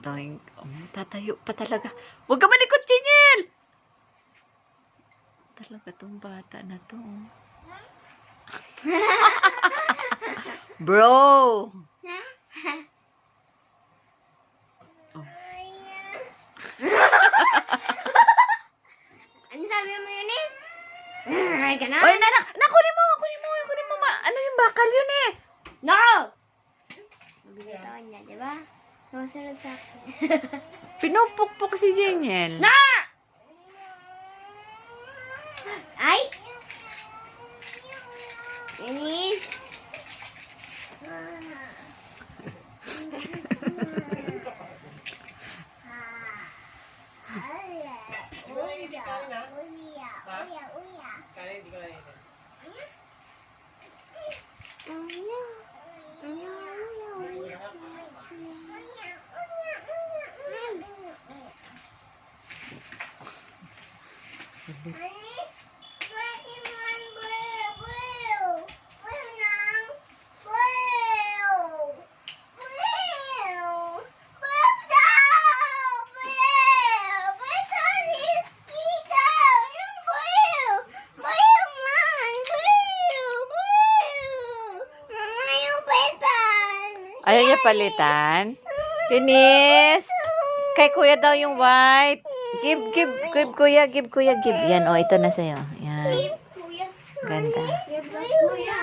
Doink. Tatayo pa talaga. Huwag ka malikot, Chiniel! Talaga tong bata na to. Bro! Ano sabi mo yun eh? Ay, gano'n? Oy, nanak! Kunin mo! Ano yung bakal yun eh? No! Mabitawan niya, di ba? Susunod sa akin. Pinupukpok si Jeniel. No! Ay! Denise! Ayaw niya palitan? Kinis! Kay kuya daw yung white. Give kuya, give. Yan, ito na sa'yo. Yan. Kuya. Ganda. Kuya.